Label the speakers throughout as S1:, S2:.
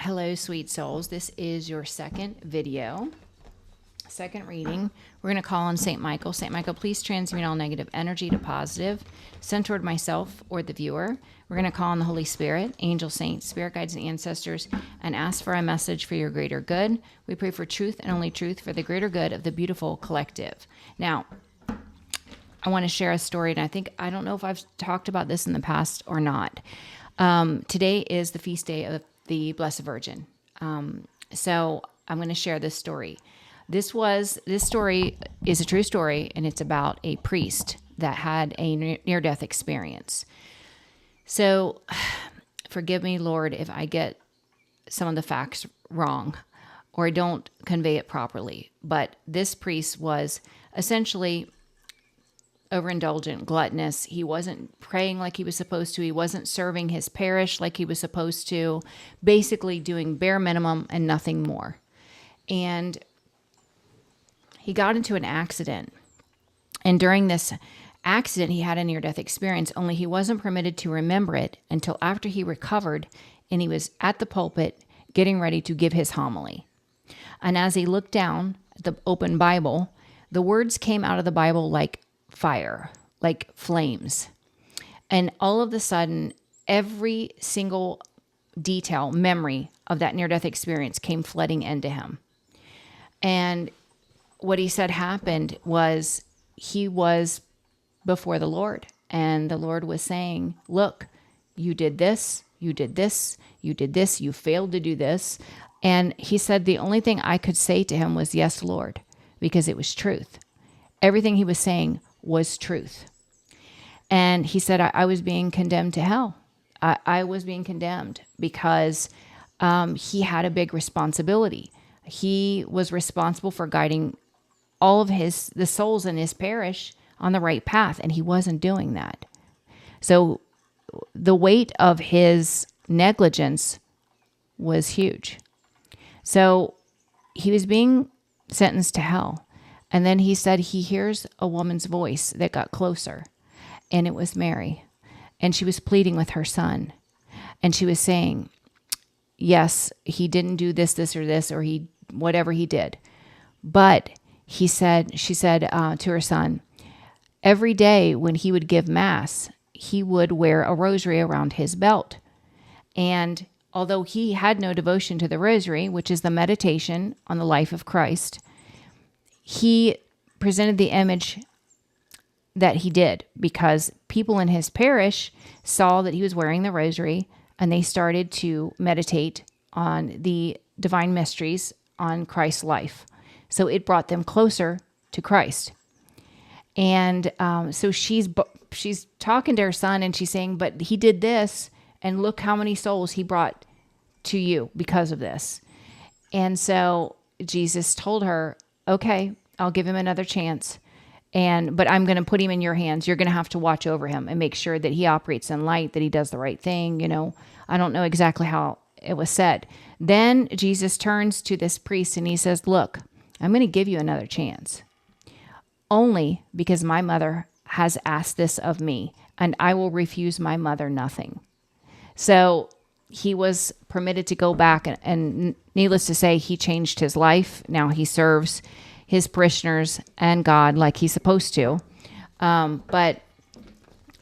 S1: Hello, sweet souls. This is your second video, second reading. We're going to call on St. Michael. St. Michael, please transmute all negative energy to positive, sent toward myself or the viewer. We're going to call on the Holy Spirit, angel saints, spirit guides, and ancestors, and ask for a message for your greater good. We pray for truth and only truth for the greater good of the beautiful collective. Now, I want to share a story, and I don't know if I've talked about this in the past or not. Today is the feast day of the Blessed Virgin. So I'm going to share this story. This story is a true story, and it's about a priest that had a near-death experience. So forgive me, Lord, if I get some of the facts wrong or I don't convey it properly. But this priest was essentially overindulgent, gluttonous. He wasn't praying like he was supposed to. He wasn't serving his parish like he was supposed to. Basically doing bare minimum and nothing more. And he got into an accident. And during this accident, he had a near-death experience, only he wasn't permitted to remember it until after he recovered and he was at the pulpit getting ready to give his homily. And as he looked down at the open Bible, the words came out of the Bible like fire, like flames. And all of a sudden, every single detail, memory of that near-death experience came flooding into him. And what he said happened was he was before the Lord, and the Lord was saying, look, you did this, you did this, you did this, you failed to do this. And he said the only thing I could say to him was, yes, Lord, because it was truth. Everything he was saying was truth. And he said, I was being condemned to hell. I was being condemned because he had a big responsibility. He was responsible for guiding all of the souls in his parish on the right path, and he wasn't doing that. So the weight of his negligence was huge. So he was being sentenced to hell. And then he said he hears a woman's voice that got closer, and it was Mary. And she was pleading with her son. And she was saying, yes, he didn't do this, or this, or whatever he did. But she said to her son, every day when he would give Mass, he would wear a rosary around his belt. And although he had no devotion to the rosary, which is the meditation on the life of Christ, he presented the image that he did because people in his parish saw that he was wearing the rosary, and they started to meditate on the divine mysteries on Christ's life. So it brought them closer to Christ. And so she's talking to her son, and she's saying, but he did this, and look how many souls he brought to you because of this. And so Jesus told her, okay, I'll give him another chance. But I'm going to put him in your hands. You're going to have to watch over him and make sure that he operates in light, that he does the right thing. I don't know exactly how it was said. Then Jesus turns to this priest and he says, look, I'm going to give you another chance. Only because my mother has asked this of me, and I will refuse my mother nothing. So he was permitted to go back, and needless to say, he changed his life. Now he serves his parishioners and God like he's supposed to. But I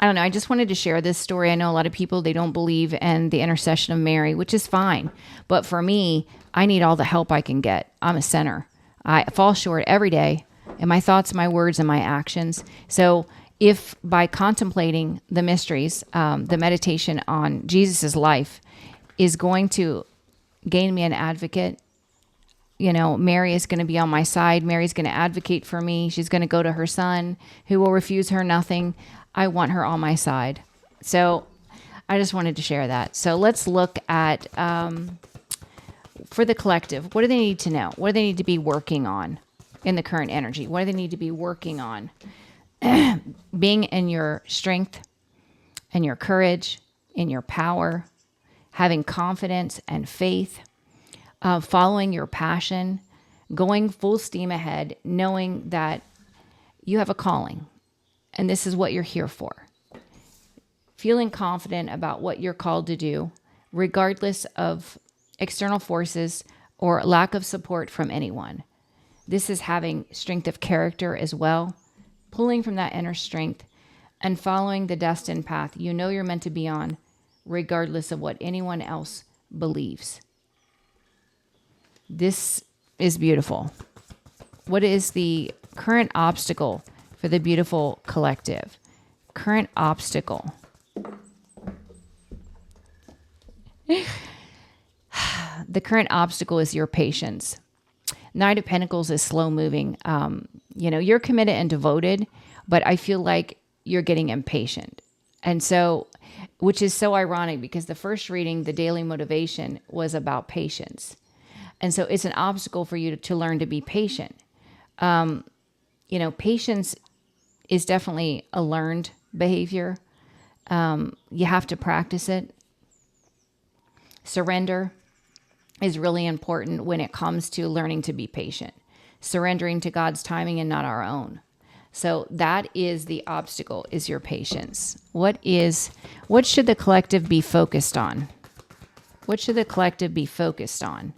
S1: don't know. I just wanted to share this story. I know a lot of people, they don't believe in the intercession of Mary, which is fine. But for me, I need all the help I can get. I'm a sinner. I fall short every day in my thoughts, my words, and my actions. So if by contemplating the mysteries, the meditation on Jesus's life is going to gain me an advocate, Mary is going to be on my side. Mary's going to advocate for me. She's going to go to her son who will refuse her nothing. I want her on my side. So I just wanted to share that. So let's look at, for the collective, what do they need to know? What do they need to be working on in the current energy? What do they need to be working on? Being in your strength and your courage, in your power, having confidence and faith, following your passion, going full steam ahead, knowing that you have a calling and this is what you're here for. Feeling confident about what you're called to do, regardless of external forces, or lack of support from anyone. This is having strength of character as well, pulling from that inner strength and following the destined path you know you're meant to be on, regardless of what anyone else believes. This is beautiful. What is the current obstacle for the beautiful collective? Current obstacle. The current obstacle is your patience. Knight of Pentacles is slow moving. You're committed and devoted, but I feel like you're getting impatient. And so, which is so ironic because the first reading, the daily motivation, was about patience. And so it's an obstacle for you to learn to be patient. Patience is definitely a learned behavior. You have to practice it. Surrender is really important when it comes to learning to be patient. Surrendering to God's timing and not our own. So that is the obstacle, is your patience. What should the collective be focused on? What should the collective be focused on?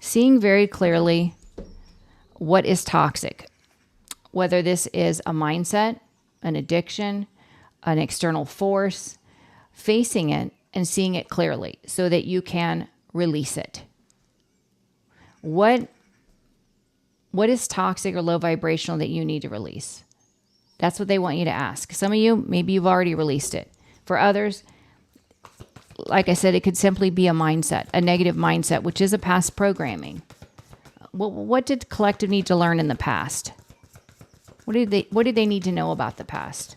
S1: Seeing very clearly what is toxic, whether this is a mindset, an addiction, an external force, facing it and seeing it clearly so that you can release it. What is toxic or low vibrational that you need to release? That's what they want you to ask. Some of you, maybe you've already released it. For others, like I said, it could simply be a mindset, a negative mindset, which is a past programming. What did the collective need to learn in the past? What did they need to know about the past?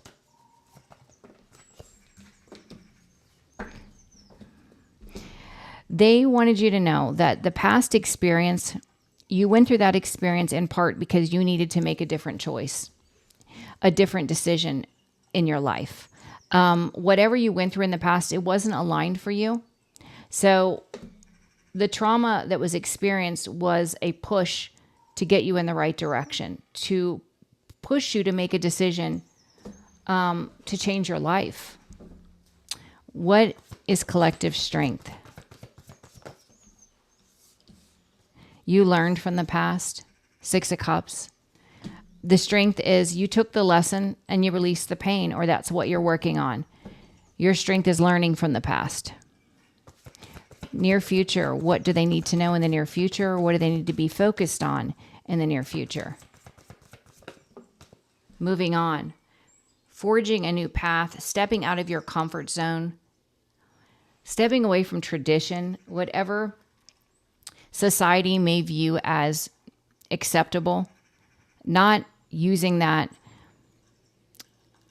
S1: They wanted you to know that the past experience, you went through that experience in part because you needed to make a different choice, a different decision in your life. Whatever you went through in the past, it wasn't aligned for you. So the trauma that was experienced was a push to get you in the right direction, to push you to make a decision to change your life. What is collective strength? You learned from the past. 6 of Cups. The strength is you took the lesson and you released the pain, or that's what you're working on. Your strength is learning from the past. Near future, what do they need to know in the near future? What do they need to be focused on in the near future? Moving on. Forging a new path, stepping out of your comfort zone, stepping away from tradition, whatever society may view as acceptable, not using that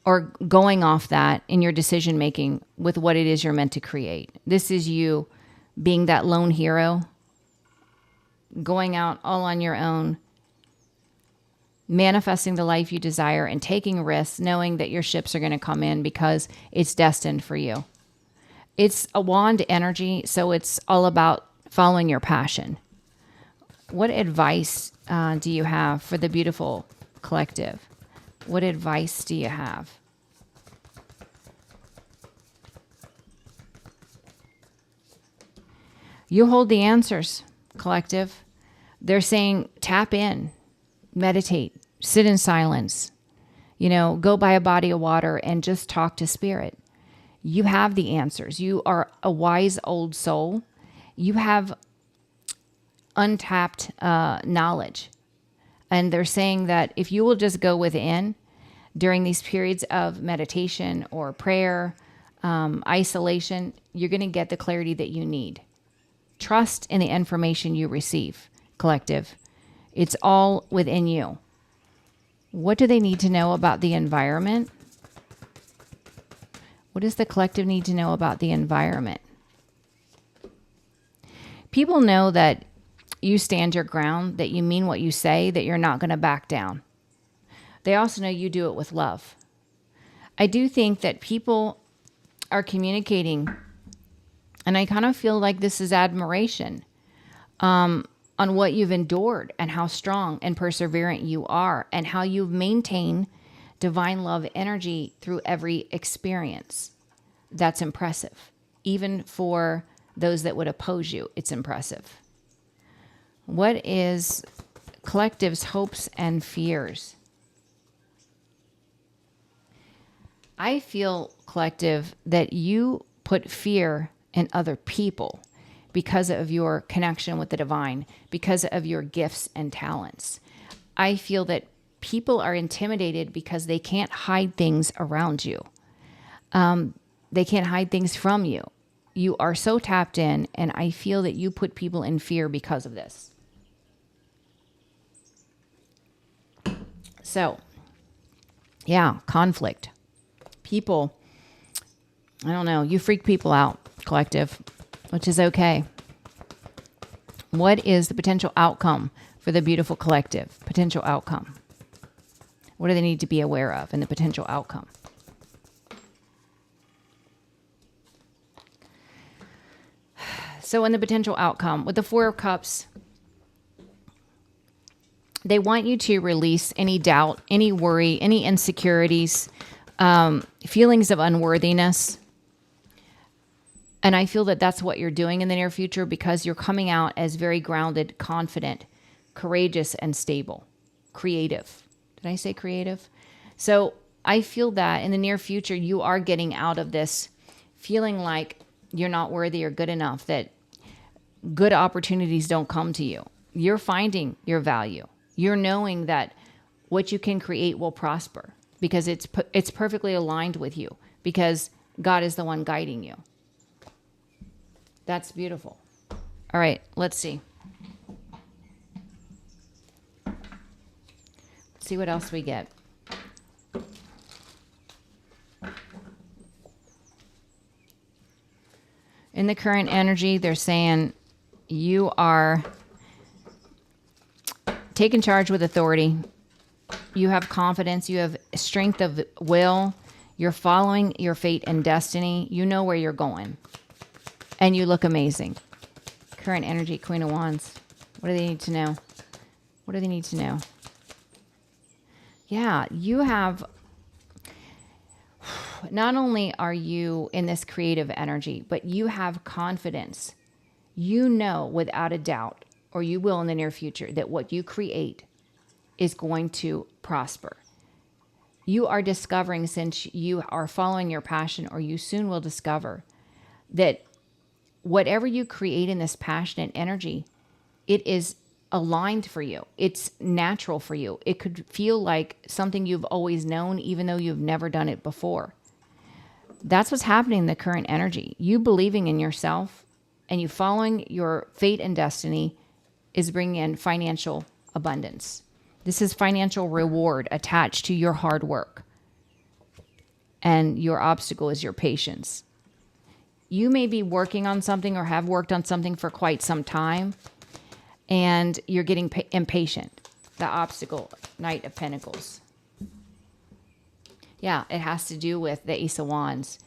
S1: or going off that in your decision making with what it is you're meant to create. This is you being that lone hero, going out all on your own, manifesting the life you desire and taking risks, knowing that your ships are going to come in because it's destined for you. It's a wand energy, so it's all about following your passion. What advice do you have for the beautiful collective? What advice do you have? You hold the answers, collective. They're saying tap in, meditate, sit in silence, go by a body of water and just talk to spirit. You have the answers. You are a wise old soul. You have untapped knowledge. And they're saying that if you will just go within during these periods of meditation or prayer, isolation, you're going to get the clarity that you need. Trust in the information you receive, collective. It's all within you. What do they need to know about the environment? What does the collective need to know about the environment? People know that you stand your ground, that you mean what you say, that you're not going to back down. They also know you do it with love. I do think that people are communicating, and I kind of feel like this is admiration on what you've endured and how strong and perseverant you are and how you've maintained divine love energy through every experience. That's impressive. Even for those that would oppose you, it's impressive. What is collective's hopes and fears? I feel, collective, that you put fear in other people because of your connection with the divine, because of your gifts and talents. I feel that people are intimidated because they can't hide things around you. They can't hide things from you. You are so tapped in, and I feel that you put people in fear because of this. So, yeah, conflict. People, I don't know, you freak people out, collective, which is okay. What is the potential outcome for the beautiful collective? Potential outcome. What do they need to be aware of in the potential outcome? So in the potential outcome, with the Four of Cups, they want you to release any doubt, any worry, any insecurities, feelings of unworthiness. And I feel that that's what you're doing in the near future because you're coming out as very grounded, confident, courageous, and stable. Creative. Did I say creative? So I feel that in the near future, you are getting out of this feeling like you're not worthy or good enough, that good opportunities don't come to you. You're finding your value. You're knowing that what you can create will prosper because it's perfectly aligned with you because God is the one guiding you. That's beautiful. All right, let's see. Let's see what else we get. In the current energy, they're saying you are taking charge with authority. You have confidence. You have strength of will. You're following your fate and destiny. You know where you're going. And you look amazing. Current energy, Queen of Wands. What do they need to know? What do they need to know? Yeah, you have... Not only are you in this creative energy, but you have confidence. You know without a doubt, or you will in the near future, that what you create is going to prosper. You are discovering, since you are following your passion, or you soon will discover, that whatever you create in this passionate energy, it is aligned for you. It's natural for you. It could feel like something you've always known, even though you've never done it before. That's what's happening in the current energy. You believing in yourself and you following your fate and destiny is bringing in financial abundance. This is financial reward attached to your hard work. And your obstacle is your patience. You may be working on something or have worked on something for quite some time, and you're getting impatient. The obstacle, Knight of Pentacles. Yeah, it has to do with the Ace of Wands.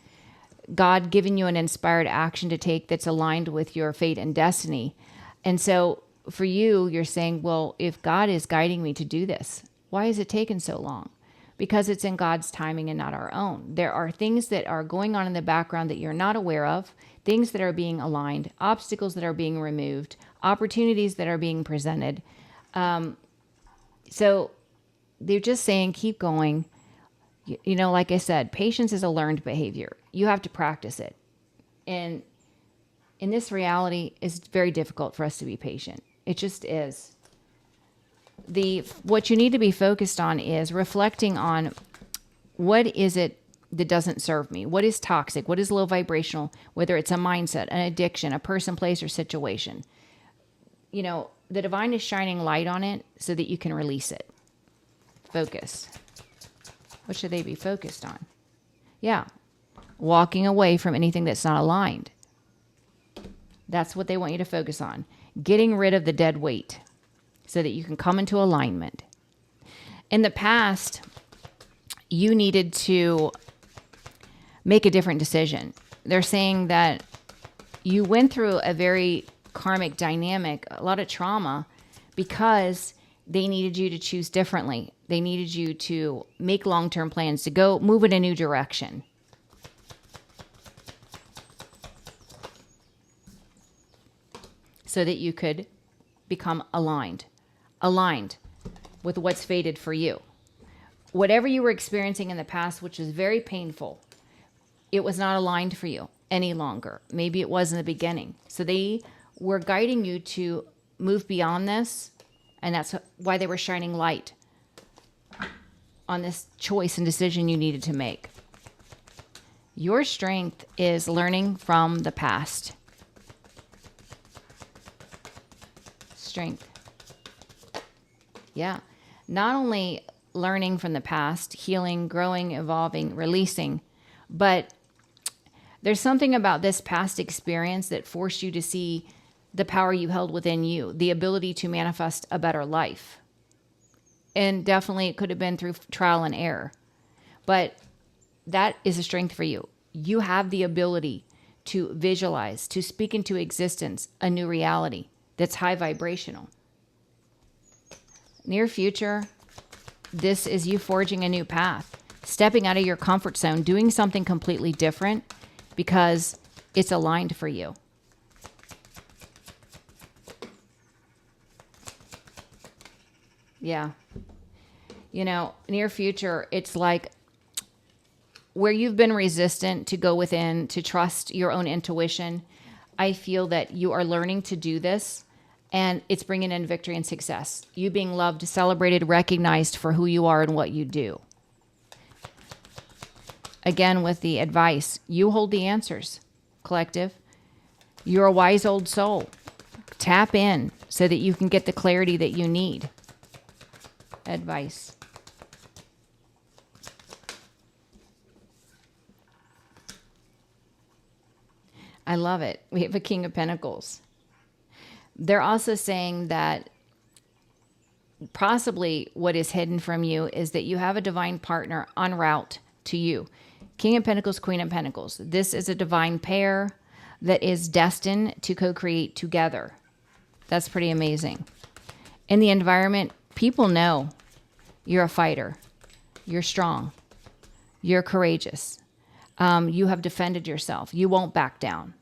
S1: God giving you an inspired action to take that's aligned with your fate and destiny. And so for you, you're saying, well, if God is guiding me to do this, why is it taking so long? Because it's in God's timing and not our own. There are things that are going on in the background that you're not aware of, things that are being aligned, obstacles that are being removed, opportunities that are being presented. So they're just saying, keep going. You know, like I said, patience is a learned behavior. You have to practice it. And in this reality, it's very difficult for us to be patient. It just is. What you need to be focused on is reflecting on what is it that doesn't serve me? What is toxic? What is low vibrational? Whether it's a mindset, an addiction, a person, place, or situation. You know, the divine is shining light on it so that you can release it. Focus. What should they be focused on? Yeah. Walking away from anything that's not aligned. That's what they want you to focus on. Getting rid of the dead weight so that you can come into alignment. In the past, you needed to make a different decision. They're saying that you went through a very karmic dynamic, a lot of trauma, because they needed you to choose differently. They needed you to make long-term plans, to go move in a new direction. So that you could become aligned with what's fated for you. Whatever you were experiencing in the past, which was very painful, it was not aligned for you any longer. Maybe it was in the beginning. So they were guiding you to move beyond this, and that's why they were shining light on this choice and decision you needed to make. Your strength is learning from the past. Strength. Yeah. Not only learning from the past, healing, growing, evolving, releasing, but there's something about this past experience that forced you to see the power you held within you, the ability to manifest a better life. And definitely it could have been through trial and error. But that is a strength for you. You have the ability to visualize, to speak into existence a new reality that's high vibrational. Near future, this is you forging a new path, stepping out of your comfort zone, doing something completely different because it's aligned for you. Yeah. You know, near future, it's like where you've been resistant to go within, to trust your own intuition. I feel that you are learning to do this, and it's bringing in victory and success. You being loved, celebrated, recognized for who you are and what you do. Again, with the advice, you hold the answers, collective. You're a wise old soul. Tap in so that you can get the clarity that you need. Advice. I love it. We have a King of Pentacles. They're also saying that possibly what is hidden from you is that you have a divine partner en route to you. King of Pentacles, Queen of Pentacles. This is a divine pair that is destined to co-create together. That's pretty amazing. In the environment, people know you're a fighter. You're strong. You're courageous. You have defended yourself. You won't back down.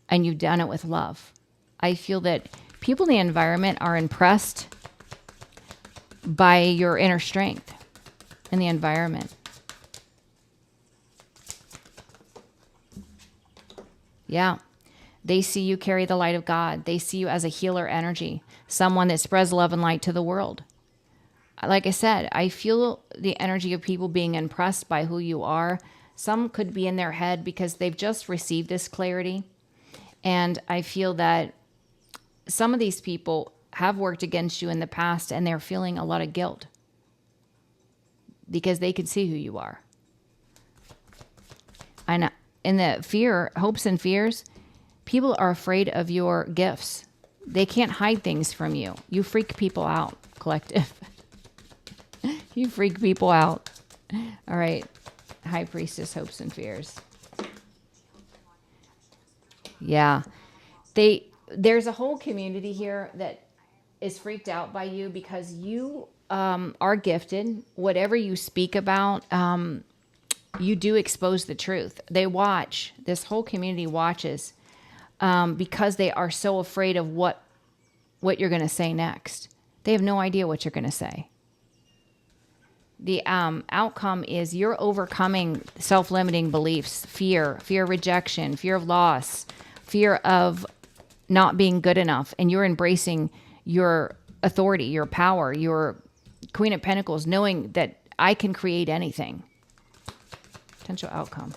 S1: And you've done it with love. I feel that people in the environment are impressed by your inner strength in the environment. Yeah. They see you carry the light of God. They see you as a healer energy, someone that spreads love and light to the world. Like I said, I feel the energy of people being impressed by who you are. Some could be in their head because they've just received this clarity. And I feel that some of these people have worked against you in the past and they're feeling a lot of guilt because they can see who you are. And in the fear, hopes and fears, people are afraid of your gifts. They can't hide things from you. You freak people out, collective. You freak people out. All right. High Priestess, hopes and fears. Yeah. There's a whole community here that is freaked out by you because you are gifted. Whatever you speak about, you do expose the truth. They watch. This whole community watches because they are so afraid of what you're going to say next. They have no idea what you're going to say. The outcome is you're overcoming self-limiting beliefs, fear of rejection, fear of loss, fear of not being good enough, and you're embracing your authority, your power, your Queen of Pentacles, knowing that I can create anything. Potential outcome.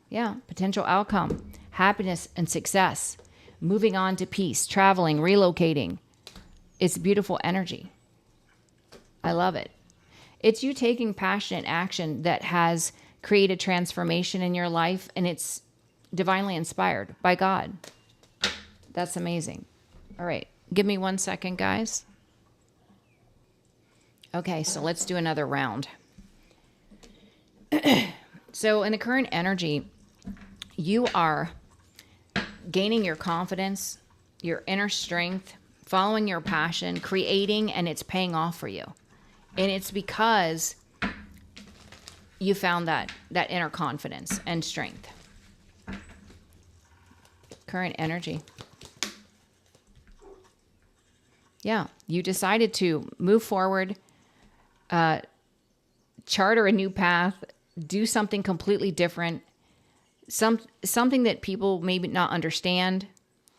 S1: Yeah, potential outcome. Happiness and success. Moving on to peace, traveling, relocating. It's beautiful energy. I love it. It's you taking passionate action that has created transformation in your life, and it's divinely inspired by God. That's amazing. All right. Give me 1 second, guys. Okay, so let's do another round. So in the current energy, you are gaining your confidence, your inner strength, following your passion, creating, and it's paying off for you. And it's because you found that inner confidence and strength. Current energy. Yeah, you decided to move forward, charter a new path, do something completely different, something that people maybe not understand,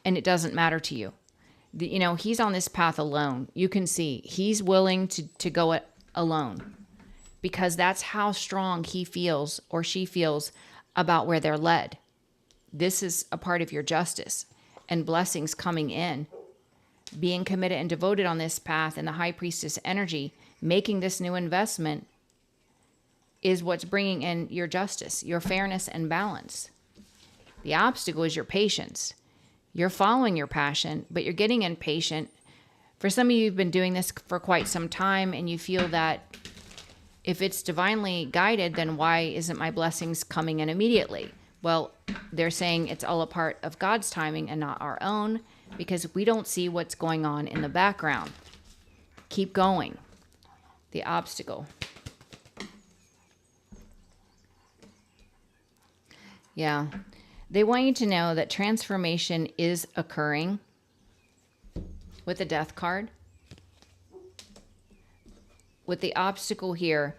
S1: and it doesn't matter to you. He's on this path alone. You can see he's willing to go it alone because that's how strong he feels or she feels about where they're led. This is a part of your justice and blessings coming in. Being committed and devoted on this path and the high priestess energy, making this new investment is what's bringing in your justice, your fairness and balance. The obstacle is your patience. You're following your passion, but you're getting impatient. For some of you, you've been doing this for quite some time, and you feel that if it's divinely guided, then why isn't my blessings coming in immediately? Well, they're saying it's all a part of God's timing and not our own, because we don't see what's going on in the background. Keep going. The obstacle. Yeah. They want you to know that transformation is occurring with the death card. With the obstacle here,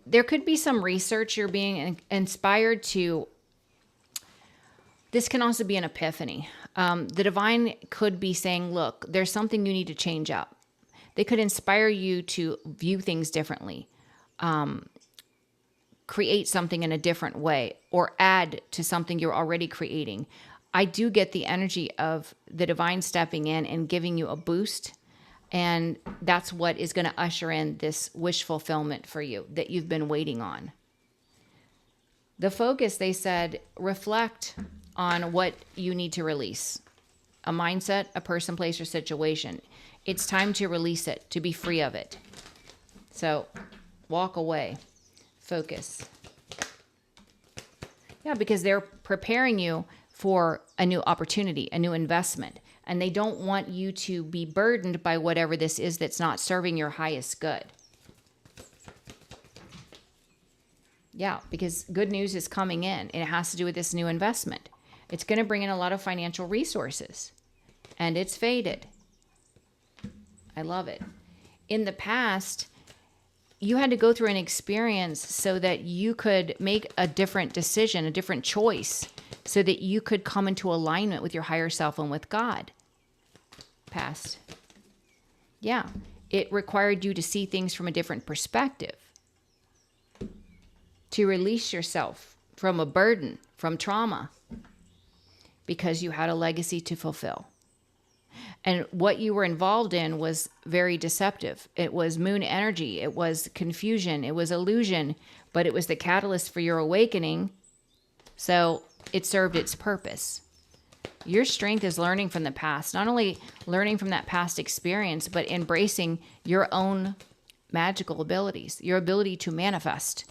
S1: there could be some research you're being inspired to. This can also be an epiphany. The divine could be saying, look, there's something you need to change up. They could inspire you to view things differently, create something in a different way, or add to something you're already creating. I do get the energy of the divine stepping in and giving you a boost. And that's what is going to usher in this wish fulfillment for you that you've been waiting on. The focus, they said, reflect on what you need to release. A mindset, a person, place, or situation. It's time to release it, to be free of it. So walk away. Focus. Yeah, because they're preparing you for a new opportunity, a new investment. And they don't want you to be burdened by whatever this is that's not serving your highest good. Yeah, because good news is coming in, and it has to do with this new investment. It's going to bring in a lot of financial resources, and it's faded. I love it. In the past, you had to go through an experience so that you could make a different decision, a different choice, so that you could come into alignment with your higher self and with God. Past. Yeah, it required you to see things from a different perspective, to release yourself from a burden, from trauma, because you had a legacy to fulfill. And what you were involved in was very deceptive. It was moon energy. It was confusion. It was illusion, but it was the catalyst for your awakening. So it served its purpose. Your strength is learning from the past, not only learning from that past experience, but embracing your own magical abilities, your ability to manifest,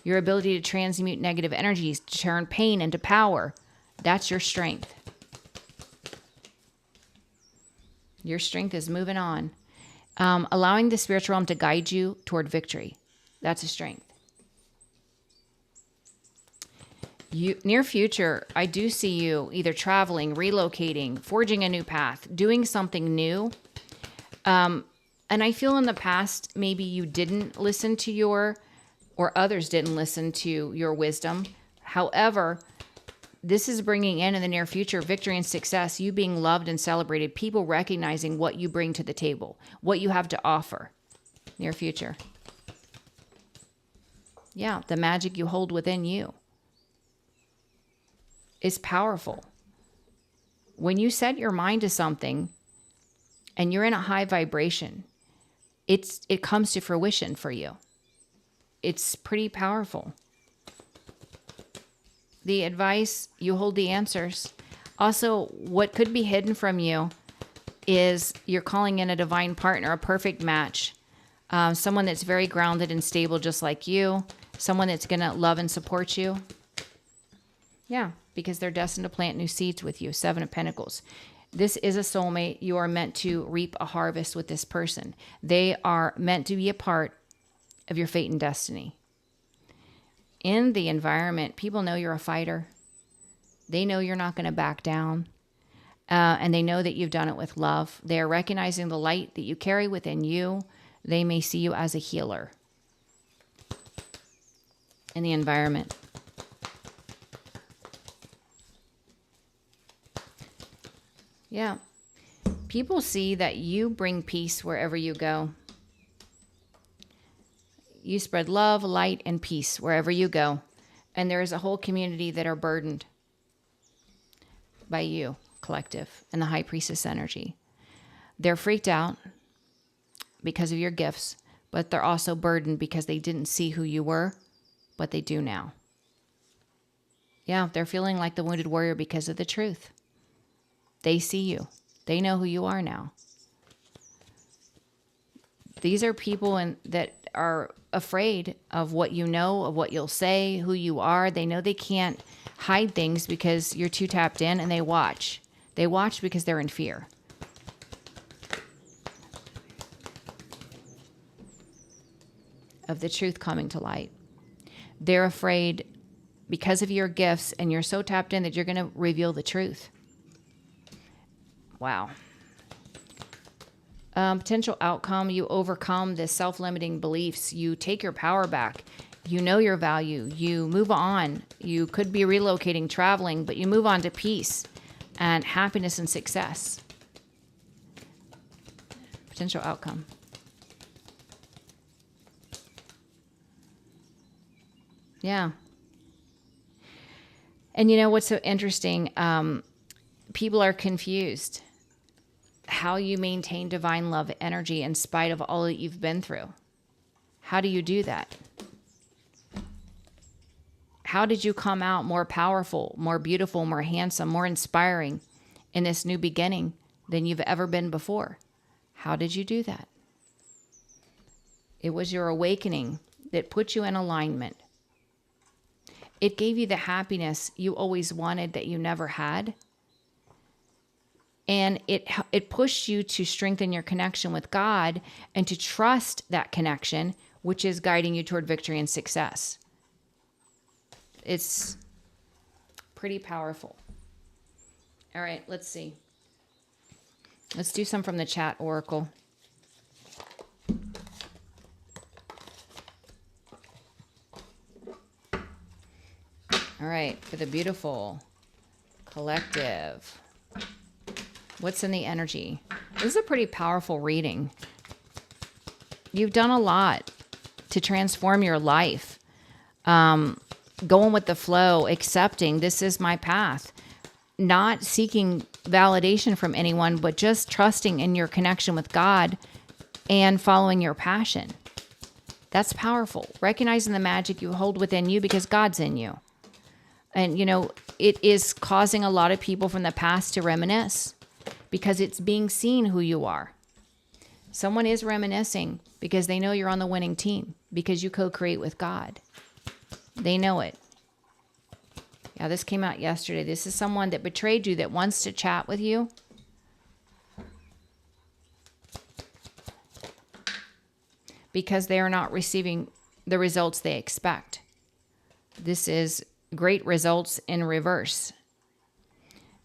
S1: your ability to transmute negative energies, to turn pain into power. That's your strength. Your strength is moving on. Allowing the spiritual realm to guide you toward victory. That's a strength. Near future, I do see you either traveling, relocating, forging a new path, doing something new. And I feel in the past, maybe you didn't listen to or others didn't listen to your wisdom. However, this is bringing in the near future victory and success, you being loved and celebrated, people recognizing what you bring to the table, what you have to offer. Near future. Yeah, the magic you hold within you is powerful. When you set your mind to something and you're in a high vibration, it comes to fruition for you. It's pretty powerful. The advice, you hold the answers. Also, what could be hidden from you is you're calling in a divine partner, a perfect match, someone that's very grounded and stable just like you, someone that's going to love and support you. Yeah, because they're destined to plant new seeds with you. 7 of Pentacles. This is a soulmate. You are meant to reap a harvest with this person. They are meant to be a part of your fate and destiny. In the environment, people know you're a fighter. They know you're not going to back down. And they know that you've done it with love. They are recognizing the light that you carry within you. They may see you as a healer in the environment. Yeah. People see that you bring peace wherever you go. You spread love, light, and peace wherever you go. And there is a whole community that are burdened by you, collective, and the High Priestess energy. They're freaked out because of your gifts, but they're also burdened because they didn't see who you were, but they do now. Yeah, they're feeling like the wounded warrior because of the truth. They see you. They know who you are now. These are people that are afraid of what you know, of what you'll say, who you are. They know they can't hide things because you're too tapped in, and they watch. They watch because they're in fear. Of the truth coming to light. They're afraid because of your gifts, and you're so tapped in that you're going to reveal the truth. Wow. Potential outcome, you overcome the self-limiting beliefs. You take your power back. You know your value. You move on. You could be relocating, traveling, but you move on to peace and happiness and success. Potential outcome. Yeah. And you know what's so interesting? People are confused how you maintain divine love energy in spite of all that you've been through. How do you do that? How did you come out more powerful, more beautiful, more handsome, more inspiring in this new beginning than you've ever been before? How did you do that? It was your awakening that put you in alignment. It gave you the happiness you always wanted that you never had. And it pushed you to strengthen your connection with God and to trust that connection, which is guiding you toward victory and success. It's pretty powerful. All right, let's see. Let's do some from the chat oracle. All right, for the beautiful collective. What's in the energy? This is a pretty powerful reading. You've done a lot to transform your life. Going with the flow, accepting this is my path. Not seeking validation from anyone, but just trusting in your connection with God and following your passion. That's powerful. Recognizing the magic you hold within you because God's in you. And, you know, it is causing a lot of people from the past to reminisce because it's being seen who you are. Someone is reminiscing because they know you're on the winning team because you co-create with God. They know it. Yeah, this came out yesterday. This is someone that betrayed you that wants to chat with you. Because they are not receiving the results they expect. This is great results in reverse.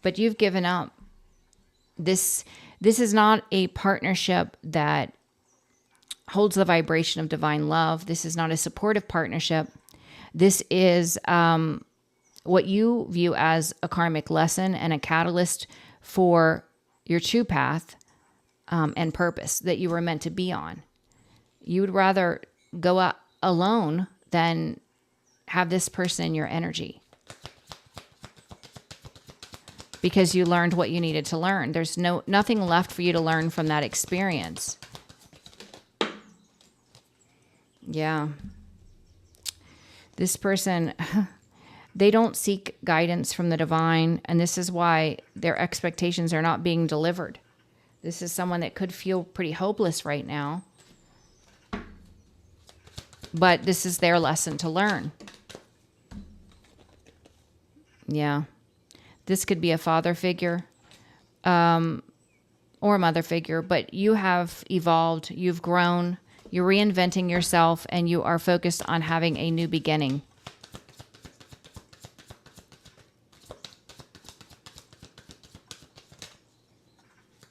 S1: But you've given up. This is not a partnership that holds the vibration of divine love. This is not a supportive partnership. This is what you view as a karmic lesson and a catalyst for your true path and purpose that you were meant to be on. You would rather go out alone than have this person in your energy. Because you learned what you needed to learn. There's nothing left for you to learn from that experience. Yeah. This person, they don't seek guidance from the divine, and this is why their expectations are not being delivered. This is someone that could feel pretty hopeless right now. But this is their lesson to learn. Yeah. This could be a father figure or a mother figure, but you have evolved, you've grown, you're reinventing yourself, and you are focused on having a new beginning.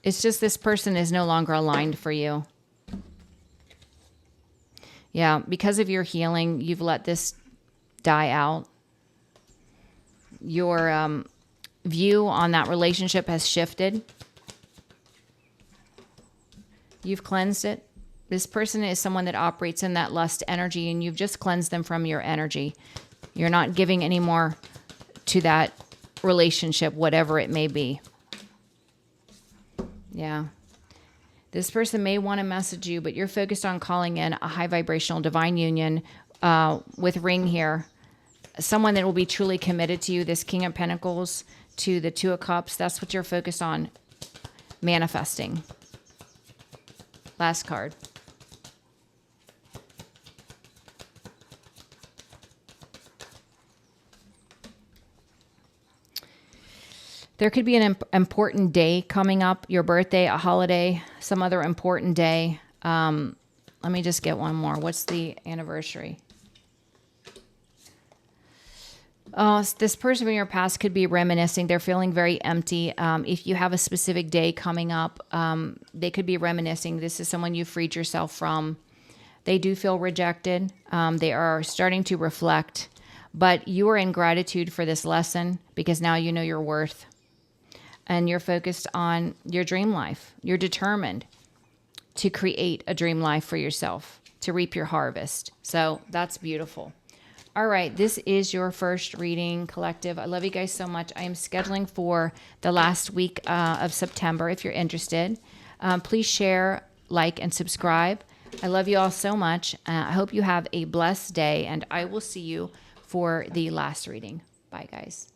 S1: It's just this person is no longer aligned for you. Yeah, because of your healing, you've let this die out. Your view on that relationship has shifted. You've cleansed it. This person is someone that operates in that lust energy, and you've just cleansed them from your energy. You're not giving any more to that relationship, whatever it may be. Yeah. This person may want to message you, but you're focused on calling in a high vibrational divine union with ring here. Someone that will be truly committed to you, this King of Pentacles to the Two of Cups. That's what you're focused on manifesting. Last card. There could be an important day coming up, your birthday, a holiday, some other important day. Let me just get one more. What's the anniversary? Oh, this person from your past could be reminiscing. They're feeling very empty. If you have a specific day coming up, they could be reminiscing. This is someone you freed yourself from. They do feel rejected. They are starting to reflect. But you are in gratitude for this lesson because now you know your worth. And you're focused on your dream life. You're determined to create a dream life for yourself, to reap your harvest. So that's beautiful. All right, this is your first reading, collective. I love you guys so much. I am scheduling for the last week of September if you're interested. Please share, like, and subscribe. I love you all so much. I hope you have a blessed day, and I will see you for the last reading. Bye, guys.